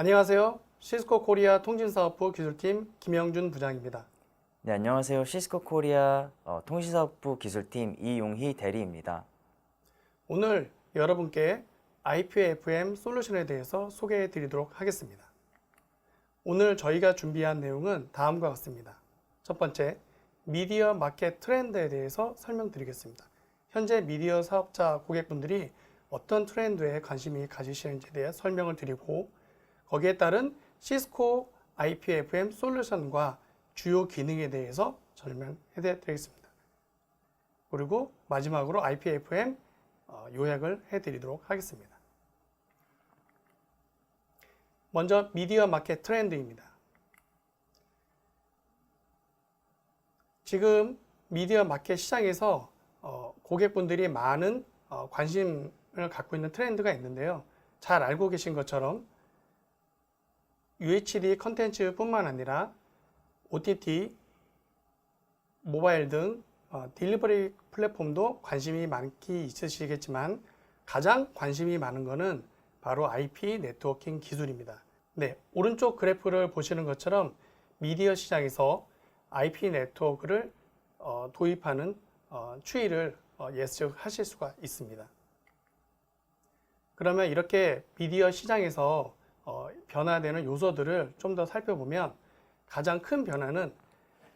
안녕하세요. 시스코 코리아 통신사업부 기술팀 김영준 부장입니다. 네, 안녕하세요. 시스코 코리아 통신사업부 기술팀 이용희 대리입니다. 오늘 여러분께 IPFM 솔루션에 대해서 소개해 드리도록 하겠습니다. 오늘 저희가 준비한 내용은 다음과 같습니다. 첫 번째, 미디어 마켓 트렌드에 대해서 설명드리겠습니다. 현재 미디어 사업자 고객분들이 어떤 트렌드에 관심이 가지시는지에 대해 설명을 드리고, 거기에 따른 시스코 IPFM 솔루션과 주요 기능에 대해서 설명해 드리겠습니다. 그리고 마지막으로 IPFM 요약을 해드리도록 하겠습니다. 먼저 미디어 마켓 트렌드입니다. 지금 미디어 마켓 시장에서 고객분들이 많은 관심을 갖고 있는 트렌드가 있는데요. 잘 알고 계신 것처럼 UHD 컨텐츠 뿐만 아니라 OTT, 모바일 등 딜리버리 플랫폼도 관심이 많기 있으시겠지만 가장 관심이 많은 것은 바로 IP 네트워킹 기술입니다. 네, 오른쪽 그래프를 보시는 것처럼 미디어 시장에서 IP 네트워크를 도입하는 추이를 예측하실 수가 있습니다. 그러면 이렇게 미디어 시장에서 변화되는 요소들을 좀 더 살펴보면 가장 큰 변화는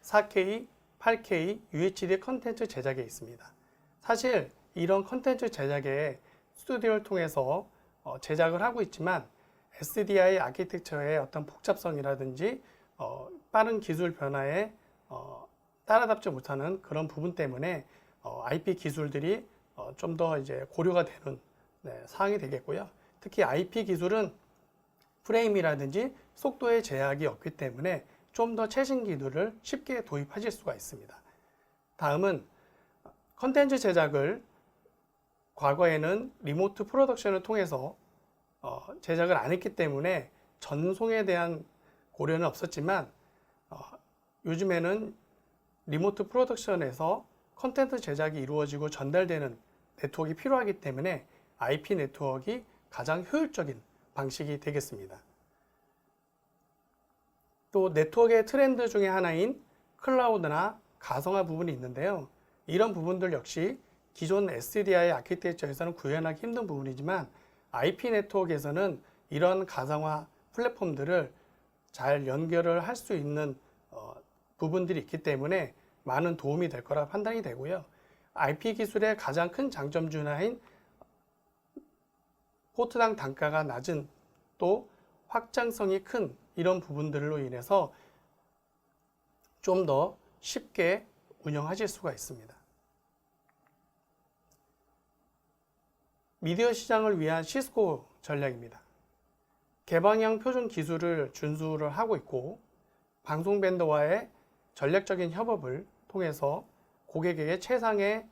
4K, 8K, UHD 컨텐츠 제작에 있습니다. 사실 이런 컨텐츠 제작에 스튜디오를 통해서 제작을 하고 있지만 SDI 아키텍처의 어떤 복잡성이라든지 빠른 기술 변화에 따라잡지 못하는 그런 부분 때문에 IP 기술들이 좀 더 이제 고려가 되는 사항이 되겠고요. 특히 IP 기술은 프레임이라든지 속도의 제약이 없기 때문에 좀 더 최신 기술을 쉽게 도입하실 수가 있습니다. 다음은 컨텐츠 제작을 과거에는 리모트 프로덕션을 통해서 제작을 안 했기 때문에 전송에 대한 고려는 없었지만 요즘에는 리모트 프로덕션에서 컨텐츠 제작이 이루어지고 전달되는 네트워크가 필요하기 때문에 IP 네트워크가 가장 효율적인 방식이 되겠습니다. 또 네트워크의 트렌드 중에 하나인 클라우드나 가상화 부분이 있는데요. 이런 부분들 역시 기존 SDI 아키텍처에서는 구현하기 힘든 부분이지만 IP 네트워크에서는 이런 가상화 플랫폼들을 잘 연결을 할 수 있는 부분들이 있기 때문에 많은 도움이 될 거라 판단이 되고요. IP 기술의 가장 큰 장점 중 하나인 포트당 단가가 낮은 또 확장성이 큰 이런 부분들로 인해서 좀 더 쉽게 운영하실 수가 있습니다. 미디어 시장을 위한 시스코 전략입니다. 개방형 표준 기술을 준수를 하고 있고 방송 밴더와의 전략적인 협업을 통해서 고객에게 최상의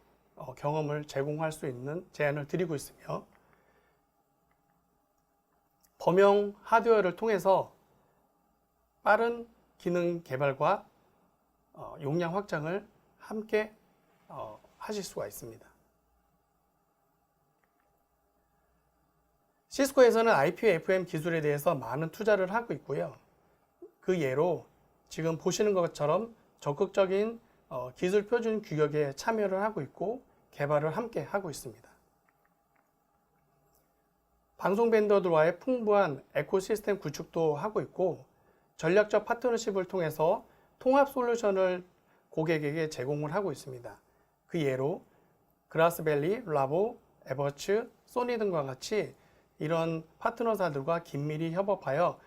경험을 제공할 수 있는 제안을 드리고 있으며 범용 하드웨어를 통해서 빠른 기능 개발과 용량 확장을 함께 하실 수가 있습니다. 시스코에서는 IPFM 기술에 대해서 많은 투자를 하고 있고요. 그 예로 지금 보시는 것처럼 적극적인 기술 표준 규격에 참여를 하고 있고 개발을 함께 하고 있습니다. 방송 밴더들과의 풍부한 에코시스템 구축도 하고 있고 전략적 파트너십을 통해서 통합 솔루션을 고객에게 제공을 하고 있습니다. 그 예로 그라스밸리, 라보, 에버츠, 소니 등과 같이 이런 파트너사들과 긴밀히 협업하여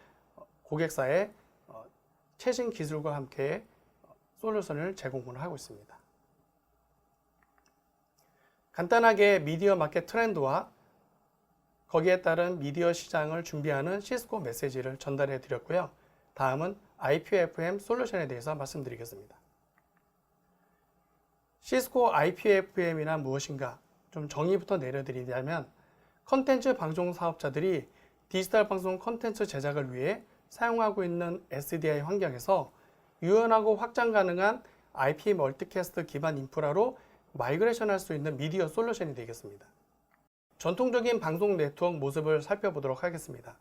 고객사에 최신 기술과 함께 솔루션을 제공을 하고 있습니다. 간단하게 미디어 마켓 트렌드와 거기에 따른 미디어 시장을 준비하는 시스코 메시지를 전달해 드렸고요. 다음은 IPFM 솔루션에 대해서 말씀드리겠습니다. 시스코 IPFM이란 무엇인가 좀 정의부터 내려드리자면 컨텐츠 방송 사업자들이 디지털 방송 컨텐츠 제작을 위해 사용하고 있는 SDI 환경에서 유연하고 확장 가능한 IP 멀티캐스트 기반 인프라로 마이그레이션 할 수 있는 미디어 솔루션이 되겠습니다. 전통적인 방송 네트워크 모습을 살펴보도록 하겠습니다.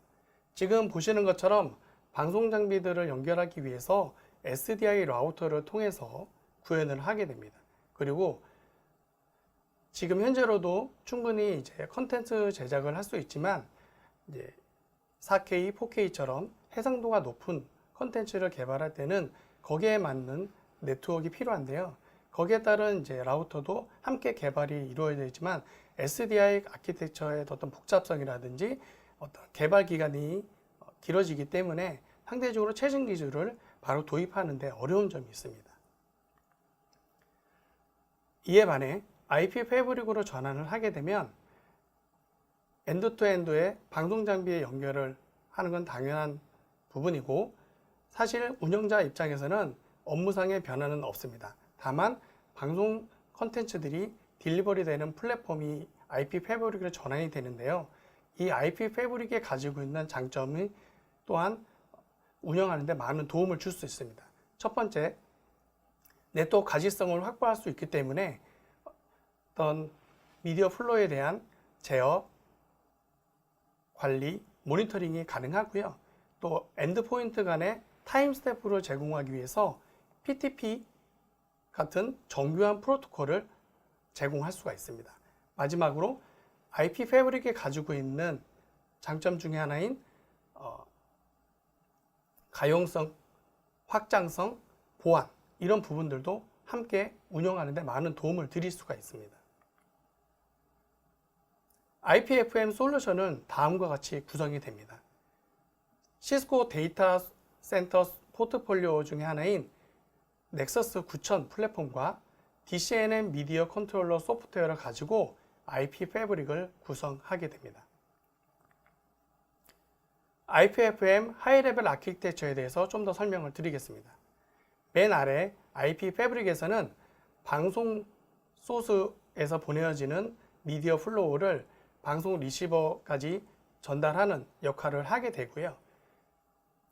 지금 보시는 것처럼 방송 장비들을 연결하기 위해서 SDI 라우터를 통해서 구현을 하게 됩니다. 그리고 지금 현재로도 충분히 이제 컨텐츠 제작을 할 수 있지만 이제 4K, 4K처럼 해상도가 높은 컨텐츠를 개발할 때는 거기에 맞는 네트워크가 필요한데요. 거기에 따른 이제 라우터도 함께 개발이 이루어지지만 SDI 아키텍처의 어떤 복잡성이라든지 어떤 개발 기간이 길어지기 때문에 상대적으로 최신 기술을 바로 도입하는 데 어려운 점이 있습니다. 이에 반해 IP 패브릭으로 전환을 하게 되면 엔드투엔드의 방송 장비의 연결을 하는 건 당연한 부분이고 사실 운영자 입장에서는 업무상의 변화는 없습니다. 다만 방송 컨텐츠들이 딜리버리 되는 플랫폼이 IP 패브릭으로 전환이 되는데요. 이 IP 패브릭이 가지고 있는 장점이 또한 운영하는 데 많은 도움을 줄 수 있습니다. 첫 번째, 네트워크 가시성을 확보할 수 있기 때문에 어떤 미디어 플로우에 대한 제어, 관리, 모니터링이 가능하고요. 또 엔드포인트 간의 타임스탬프를 제공하기 위해서 PTP 같은 정교한 프로토콜을 제공할 수가 있습니다. 마지막으로 IP 패브릭이 가지고 있는 장점 중에 하나인 가용성, 확장성, 보안 이런 부분들도 함께 운영하는 데 많은 도움을 드릴 수가 있습니다. IPFM 솔루션은 다음과 같이 구성이 됩니다. 시스코 데이터 센터 포트폴리오 중에 하나인 넥서스 9000 플랫폼과 DCNN 미디어 컨트롤러 소프트웨어를 가지고 IP 패브릭을 구성하게 됩니다. IPFM 하이레벨 아키텍처에 대해서 좀 더 설명을 드리겠습니다. 맨 아래 IP 패브릭에서는 방송 소스에서 보내어지는 미디어 플로우를 방송 리시버까지 전달하는 역할을 하게 되고요.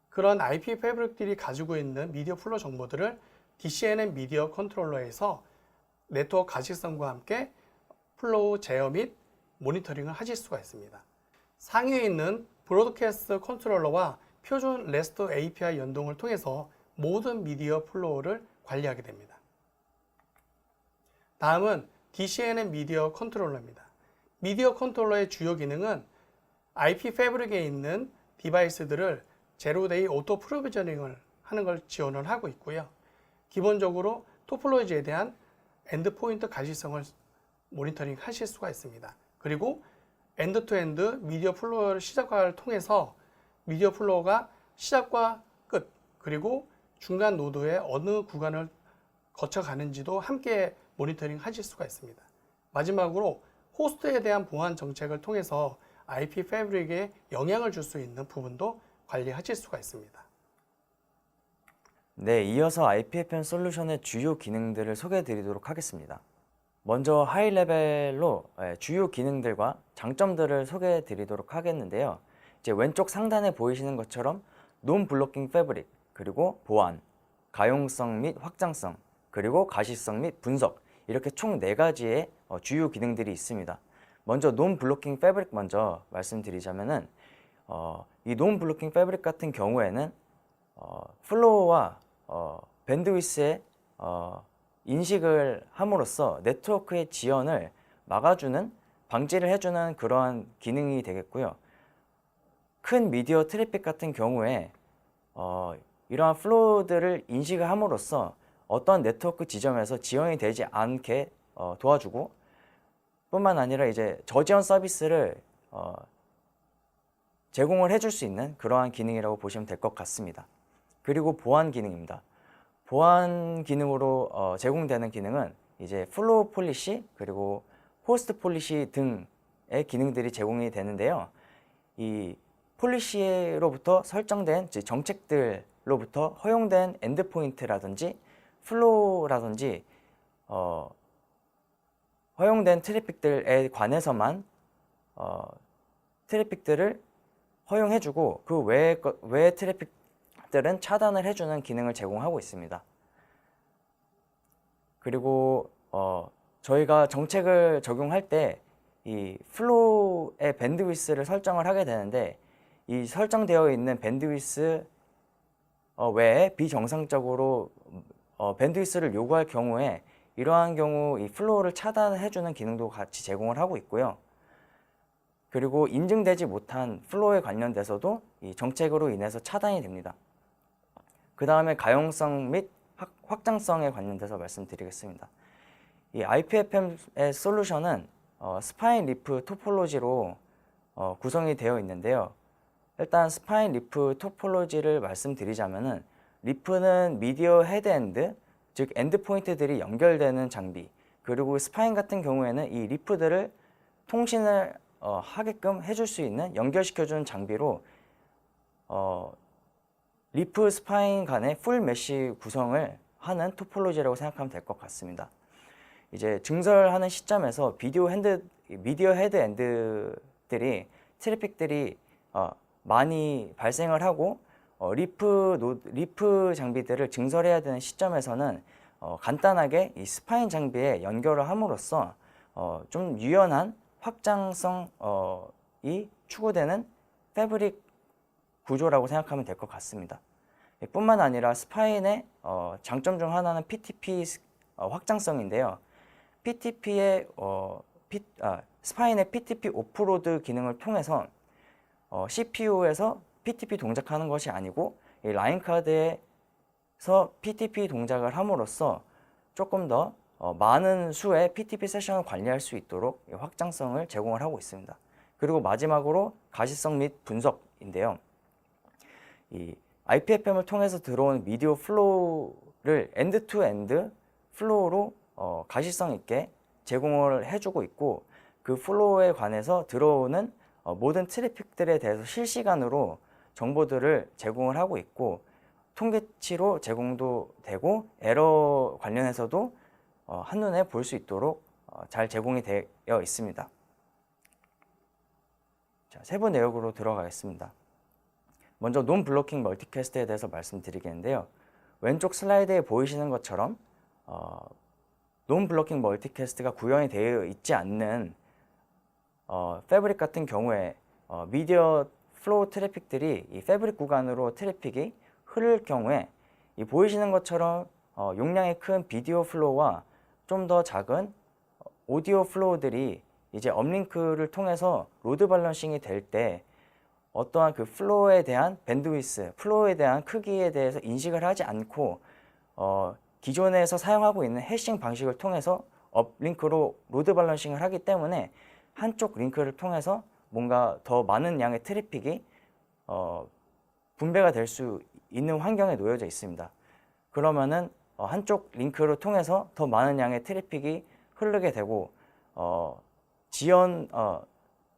그런 IP 패브릭들이 가지고 있는 미디어 플로우 정보들을 DCNN 미디어 컨트롤러에서 네트워크 가시성과 함께 플로우 제어 및 모니터링을 하실 수가 있습니다. 상위에 있는 브로드캐스트 컨트롤러와 표준 REST API 연동을 통해서 모든 미디어 플로우를 관리하게 됩니다. 다음은 DCNN 미디어 컨트롤러입니다. 미디어 컨트롤러의 주요 기능은 IP 패브릭에 있는 디바이스들을 제로데이 오토 프로비저닝을 하는 걸 지원을 하고 있고요. 기본적으로 토폴로지에 대한 엔드포인트 가시성을 모니터링 하실 수가 있습니다. 그리고 엔드투엔드 미디어 플로우를 시작화를 통해서 미디어 플로우가 시작과 끝 그리고 중간 노드의 어느 구간을 거쳐가는지도 함께 모니터링 하실 수가 있습니다. 마지막으로 호스트에 대한 보안 정책을 통해서 IP 패브릭에 영향을 줄 수 있는 부분도 관리하실 수가 있습니다. 네, 이어서 IPFM 솔루션의 주요 기능들을 소개해 드리도록 하겠습니다. 먼저 하이 레벨로 주요 기능들과 장점들을 소개해 드리도록 하겠는데요. 이제 왼쪽 상단에 보이시는 것처럼 논 블로킹 패브릭, 그리고 보안, 가용성 및 확장성, 그리고 가시성 및 분석, 이렇게 총 4가지의 주요 기능들이 있습니다. 먼저 논 블로킹 패브릭 먼저 말씀드리자면은 이 논 블로킹 패브릭 같은 경우에는 플로우와 밴드위스의 인식을 함으로써 네트워크의 지연을 막아주는, 방지를 해주는 그러한 기능이 되겠고요. 큰 미디어 트래픽 같은 경우에 이러한 플로우들을 인식을 함으로써 어떤 네트워크 지점에서 지연이 되지 않게 도와주고, 뿐만 아니라 이제 저지연 서비스를 제공을 해줄 수 있는 그러한 기능이라고 보시면 될 것 같습니다. 그리고 보안 기능입니다. 보안 기능으로 제공되는 기능은 이제 플로우 폴리시, 그리고 호스트 폴리시 등의 기능들이 제공이 되는데요. 이 폴리시로부터 설정된 정책들로부터 허용된 엔드포인트라든지 플로우라든지 허용된 트래픽들에 관해서만 트래픽들을 허용해주고 그 외의 트래픽들은 차단을 해주는 기능을 제공하고 있습니다. 그리고 저희가 정책을 적용할 때 이 플로우의 밴드위스를 설정을 하게 되는데, 이 설정되어 있는 밴드위스 외에 비정상적으로 밴드위스를 요구할 경우에 이러한 경우 이 플로우를 차단해주는 기능도 같이 제공을 하고 있고요. 그리고 인증되지 못한 플로우에 관련돼서도 이 정책으로 인해서 차단이 됩니다. 그 다음에 가용성 및 확장성에 관련돼서 말씀드리겠습니다. 이 IPFM의 솔루션은 스파인 리프 토폴로지로 구성이 되어 있는데요. 일단 스파인 리프 토폴로지를 말씀드리자면은 리프는 미디어 헤드엔드, 즉 엔드포인트들이 연결되는 장비, 그리고 스파인 같은 경우에는 이 리프들을 통신을 하게끔 해줄 수 있는 연결시켜주는 장비로 리프 스파인 간의 풀 메쉬 구성을 하는 토폴로지라고 생각하면 될 것 같습니다. 이제 증설하는 시점에서 미디어 헤드엔드들이 트래픽들이 많이 발생을 하고 리프 장비들을 증설해야 되는 시점에서는 간단하게 이 스파인 장비에 연결을 함으로써 좀 유연한 확장성이 추구되는 패브릭 구조라고 생각하면 될 것 같습니다. 뿐만 아니라 스파인의 장점 중 하나는 PTP 확장성인데요. 스파인의 PTP 오프로드 기능을 통해서 CPU에서 PTP 동작하는 것이 아니고 이 라인 카드에서 PTP 동작을 함으로써 조금 더 많은 수의 PTP 세션을 관리할 수 있도록 확장성을 제공을 하고 있습니다. 그리고 마지막으로 가시성 및 분석인데요. 이 IPFM을 통해서 들어온 미디어 플로우를 엔드 투 엔드 플로우로 가시성 있게 제공을 해주고 있고, 그 플로우에 관해서 들어오는 모든 트래픽들에 대해서 실시간으로 정보들을 제공을 하고 있고, 통계치로 제공도 되고 에러 관련해서도 한눈에 볼 수 있도록 잘 제공이 되어 있습니다. 자, 세부 내역으로 들어가겠습니다. 먼저 논 블로킹 멀티캐스트에 대해서 말씀드리겠는데요. 왼쪽 슬라이드에 보이시는 것처럼 논 블로킹 멀티캐스트가 구현이 되어 있지 않는 패브릭 같은 경우에 미디어 플로우 트래픽들이 이 패브릭 구간으로 트래픽이 흐를 경우에 이 보이시는 것처럼 용량이 큰 비디오 플로우와 좀 더 작은 오디오 플로우들이 이제 업링크를 통해서 로드 밸런싱이 될 때 어떠한 그 플로우에 대한 밴드위스, 플로우에 대한 크기에 대해서 인식을 하지 않고 기존에서 사용하고 있는 해싱 방식을 통해서 업링크로 로드 밸런싱을 하기 때문에 한쪽 링크를 통해서 뭔가 더 많은 양의 트래픽이 분배가 될 수 있는 환경에 놓여져 있습니다. 그러면은 한쪽 링크를 통해서 더 많은 양의 트래픽이 흐르게 되고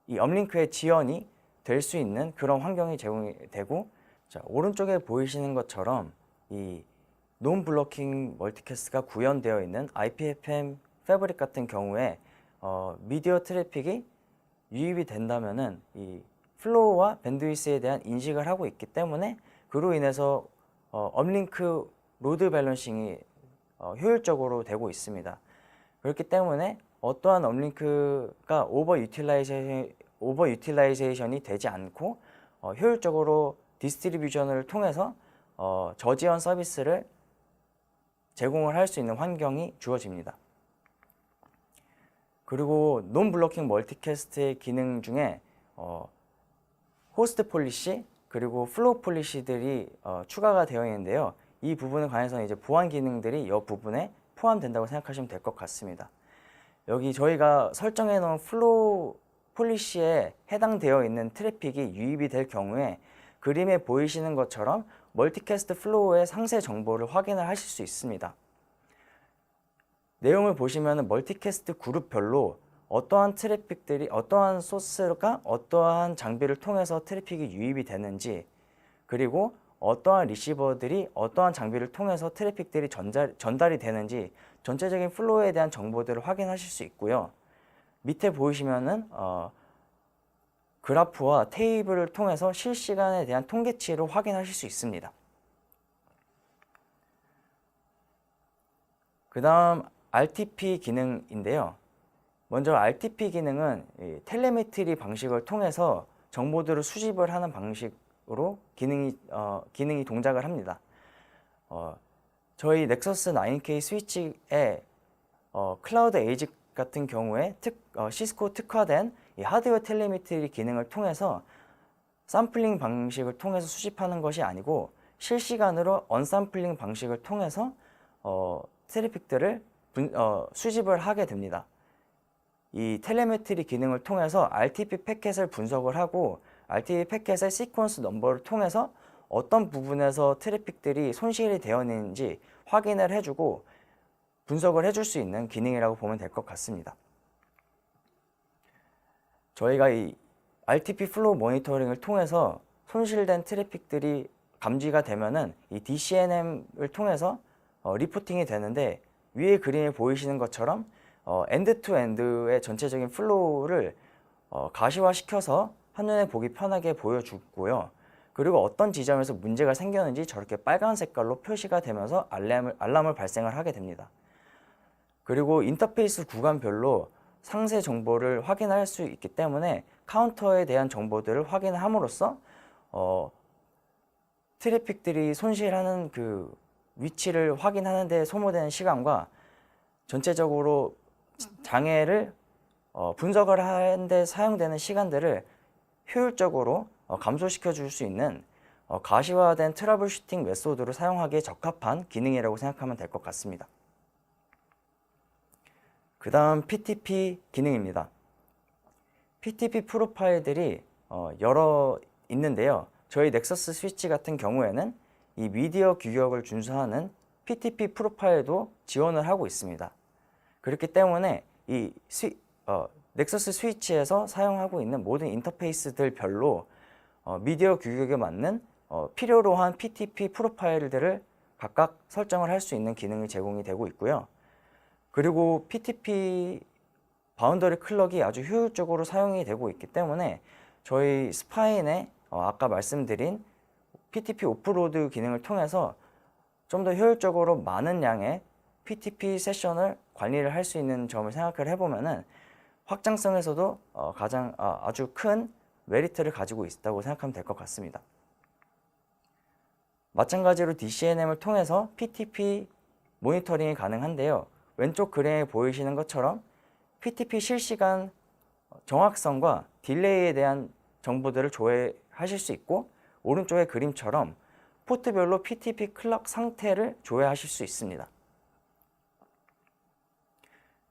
이 업링크의 지연이 될 수 있는 그런 환경이 제공이 되고, 자, 오른쪽에 보이시는 것처럼 이 논 블로킹 멀티캐스트가 구현되어 있는 IPFM 패브릭 같은 경우에 미디어 트래픽이 유입이 된다면은 이 플로우와 밴드위스에 대한 인식을 하고 있기 때문에 그로 인해서 업링크 로드 밸런싱이 효율적으로 되고 있습니다. 그렇기 때문에 어떠한 업링크가 오버 유틸라이제이션이 되지 않고 효율적으로 디스트리뷰션을 통해서 저지연 서비스를 제공을 할 수 있는 환경이 주어집니다. 그리고 논 블로킹 멀티캐스트의 기능 중에 호스트 폴리시 그리고 플로우 폴리시들이 추가가 되어 있는데요. 이 부분에 관해서는 이제 보안 기능들이 이 부분에 포함된다고 생각하시면 될 것 같습니다. 여기 저희가 설정해 놓은 플로우 폴리시에 해당되어 있는 트래픽이 유입이 될 경우에 그림에 보이시는 것처럼 멀티캐스트 플로우의 상세 정보를 확인을 하실 수 있습니다. 내용을 보시면 멀티캐스트 그룹별로 어떠한 트래픽들이 어떠한 소스가 어떠한 장비를 통해서 트래픽이 유입이 되는지, 그리고 어떠한 리시버들이 어떠한 장비를 통해서 트래픽들이 전달이 되는지 전체적인 플로우에 대한 정보들을 확인하실 수 있고요. 밑에 보이시면은 그래프와 테이블을 통해서 실시간에 대한 통계치를 확인하실 수 있습니다. 그 다음 RTP 기능인데요. 먼저 RTP 기능은 텔레메트리 방식을 통해서 정보들을 수집을 하는 방식으로 기능이 동작을 합니다. 저희 넥서스 9K 스위치의 클라우드 에이지 같은 경우에 시스코 특화된 이 하드웨어 텔레미트리 기능을 통해서 샘플링 방식을 통해서 수집하는 것이 아니고 실시간으로 언샘플링 방식을 통해서 트래픽들을 수집을 하게 됩니다. 이 텔레메트리 기능을 통해서 RTP 패켓을 분석을 하고 RTP 패켓의 시퀀스 넘버를 통해서 어떤 부분에서 트래픽들이 손실이 되어 있는지 확인을 해주고 분석을 해줄 수 있는 기능이라고 보면 될 것 같습니다. 저희가 이 RTP 플로우 모니터링을 통해서 손실된 트래픽들이 감지가 되면은 이 DCNM을 통해서 리포팅이 되는데, 위에 그림에 보이시는 것처럼 엔드 투 엔드의 전체적인 플로우를 가시화시켜서 한눈에 보기 편하게 보여주고요. 그리고 어떤 지점에서 문제가 생겼는지 저렇게 빨간 색깔로 표시가 되면서 알람을 발생을 하게 됩니다. 그리고 인터페이스 구간별로 상세 정보를 확인할 수 있기 때문에 카운터에 대한 정보들을 확인함으로써 트래픽들이 손실하는 그 위치를 확인하는 데 소모되는 시간과 전체적으로 장애를 분석을 하는 데 사용되는 시간들을 효율적으로 감소시켜 줄 수 있는 가시화된 트러블 슈팅 메소드를 사용하기에 적합한 기능이라고 생각하면 될 것 같습니다. 그 다음 PTP 기능입니다. PTP 프로파일들이 여러 있는데요. 저희 넥서스 스위치 같은 경우에는 이 미디어 규격을 준수하는 PTP 프로파일도 지원을 하고 있습니다. 그렇기 때문에 이 넥서스 스위치에서 사용하고 있는 모든 인터페이스들별로 미디어 규격에 맞는 필요로 한 PTP 프로파일들을 각각 설정을 할 수 있는 기능이 제공이 되고 있고요. 그리고 PTP 바운더리 클럭이 아주 효율적으로 사용이 되고 있기 때문에 저희 스파인의 아까 말씀드린 PTP 오프로드 기능을 통해서 좀 더 효율적으로 많은 양의 PTP 세션을 관리를 할 수 있는 점을 생각을 해보면은 확장성에서도 아주 큰 메리트를 가지고 있다고 생각하면 될 것 같습니다. 마찬가지로 DCNM을 통해서 PTP 모니터링이 가능한데요. 왼쪽 그림에 보이시는 것처럼 PTP 실시간 정확성과 딜레이에 대한 정보들을 조회하실 수 있고, 오른쪽의 그림처럼 포트별로 PTP 클럭 상태를 조회하실 수 있습니다.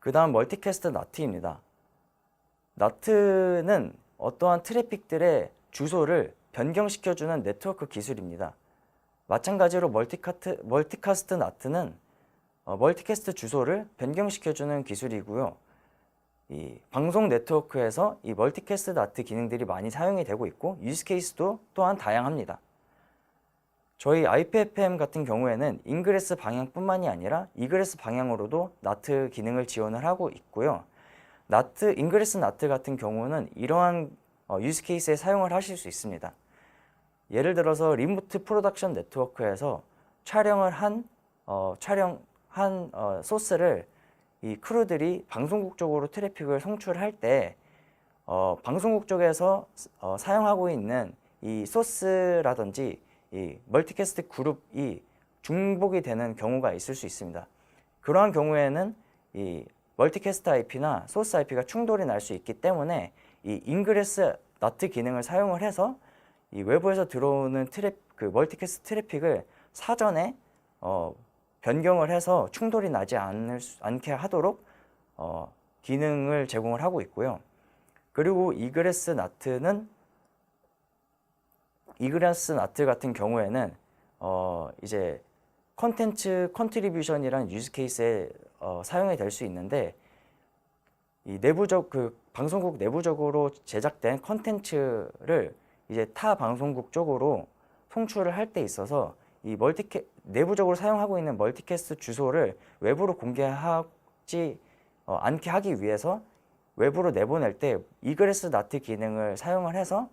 그 다음 멀티캐스트 나트입니다. 나트는 어떠한 트래픽들의 주소를 변경시켜주는 네트워크 기술입니다. 마찬가지로 멀티캐스트 나트는 멀티캐스트 주소를 변경시켜주는 기술이고요. 이 방송 네트워크에서 이 멀티캐스트 나트 기능들이 많이 사용이 되고 있고, 유즈 케이스도 또한 다양합니다. 저희 IPFM 같은 경우에는 인그레스 방향뿐만이 아니라 이그레스 방향으로도 나트 기능을 지원을 하고 있고요. 인그레스 나트 같은 경우는 이러한 유즈 케이스에 사용을 하실 수 있습니다. 예를 들어서 리모트 프로덕션 네트워크에서 촬영을 한 소스를 이 크루들이 방송국 쪽으로 트래픽을 송출할 때 방송국 쪽에서 사용하고 있는 이 소스라든지 이 멀티캐스트 그룹이 중복이 되는 경우가 있을 수 있습니다. 그러한 경우에는 이 멀티캐스트 IP나 소스 IP가 충돌이 날 수 있기 때문에 이 인그레스 나트 기능을 사용을 해서 이 외부에서 들어오는 멀티캐스트 트래픽을 사전에 변경을 해서 충돌이 나지 않게 하도록 기능을 제공을 하고 있고요. 그리고 이그레스 나트 같은 경우에는 이제 컨텐츠 컨트리뷰션이라는 유즈 케이스에 사용이 될 수 있는데, 이 방송국 내부적으로 제작된 컨텐츠를 이제 타 방송국 쪽으로 송출을 할 때 있어서 이 내부적으로 사용하고 있는 멀티캐스트 주소를 외부로 공개하지 않게 하기 위해서 외부로 내보낼 때 이그레스 나트 기능을 사용을 해서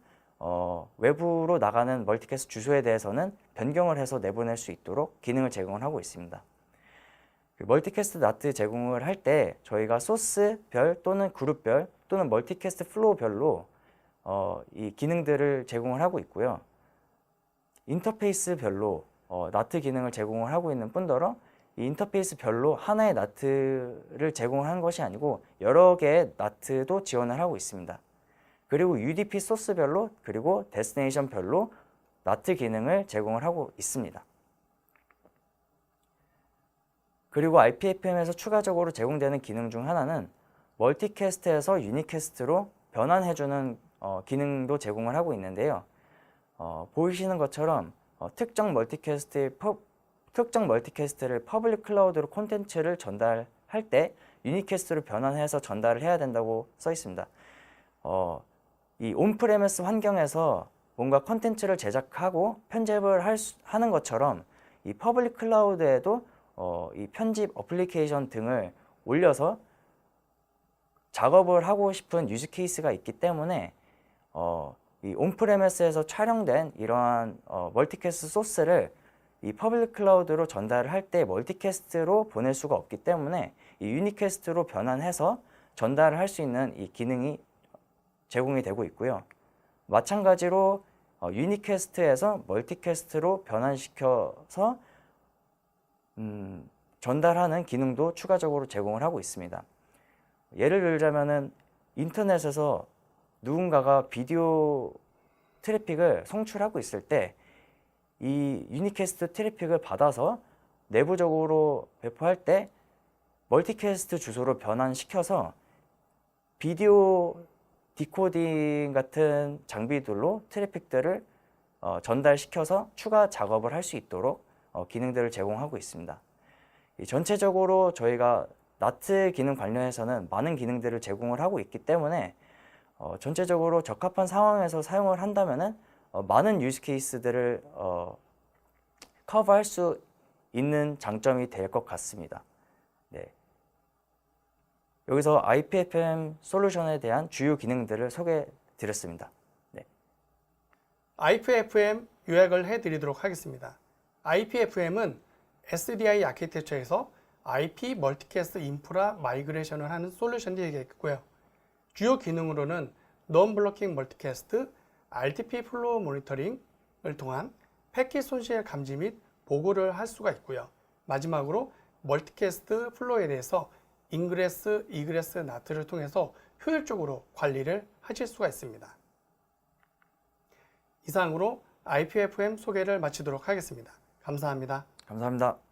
외부로 나가는 멀티캐스트 주소에 대해서는 변경을 해서 내보낼 수 있도록 기능을 제공을 하고 있습니다. 멀티캐스트 나트 제공을 할 때 저희가 소스별 또는 그룹별 또는 멀티캐스트 플로우별로 이 기능들을 제공을 하고 있고요. 인터페이스별로 나트 기능을 제공을 하고 있는 뿐더러 이 인터페이스별로 하나의 나트를 제공한 것이 아니고 여러 개의 나트도 지원을 하고 있습니다. 그리고 UDP 소스별로 그리고 데스티네이션별로 나트 기능을 제공을 하고 있습니다. 그리고 IPFM에서 추가적으로 제공되는 기능 중 하나는 멀티캐스트에서 유니캐스트로 변환해주는 기능도 제공을 하고 있는데요. 보이시는 것처럼 특정 멀티캐스트를 퍼블릭 클라우드로 콘텐츠를 전달할 때 유니캐스트로 변환해서 전달을 해야 된다고 써 있습니다. 이 온프레미스 환경에서 뭔가 콘텐츠를 제작하고 편집을 하는 것처럼 이 퍼블릭 클라우드에도 이 편집 어플리케이션 등을 올려서 작업을 하고 싶은 유즈 케이스가 있기 때문에 이 온프레미스에서 촬영된 이러한 멀티캐스트 소스를 이 퍼블릭 클라우드로 전달을 할 때 멀티캐스트로 보낼 수가 없기 때문에 이 유니캐스트로 변환해서 전달을 할 수 있는 이 기능이 제공이 되고 있고요. 마찬가지로 유니캐스트에서 멀티캐스트로 변환시켜서 전달하는 기능도 추가적으로 제공을 하고 있습니다. 예를 들자면은 인터넷에서 누군가가 비디오 트래픽을 송출하고 있을 때 이 유니캐스트 트래픽을 받아서 내부적으로 배포할 때 멀티캐스트 주소로 변환시켜서 비디오 디코딩 같은 장비들로 트래픽들을 전달시켜서 추가 작업을 할 수 있도록 기능들을 제공하고 있습니다. 전체적으로 저희가 나트 기능 관련해서는 많은 기능들을 제공을 하고 있기 때문에 전체적으로 적합한 상황에서 사용을 한다면은 많은 유즈 케이스들을 커버할 수 있는 장점이 될 것 같습니다. 네. 여기서 IPFM 솔루션에 대한 주요 기능들을 소개해 드렸습니다. 네. IPFM 요약을 해드리도록 하겠습니다. IPFM은 SDI 아키텍처에서 IP 멀티캐스트 인프라 마이그레이션을 하는 솔루션이 되겠고요. 주요 기능으로는 non-blocking 멀티캐스트, RTP 플로우 모니터링을 통한 패킷 손실 감지 및 보고를 할 수가 있고요. 마지막으로 멀티캐스트 플로우에 대해서 인그레스, 이그레스 나트를 통해서 효율적으로 관리를 하실 수가 있습니다. 이상으로 IPFM 소개를 마치도록 하겠습니다. 감사합니다. 감사합니다.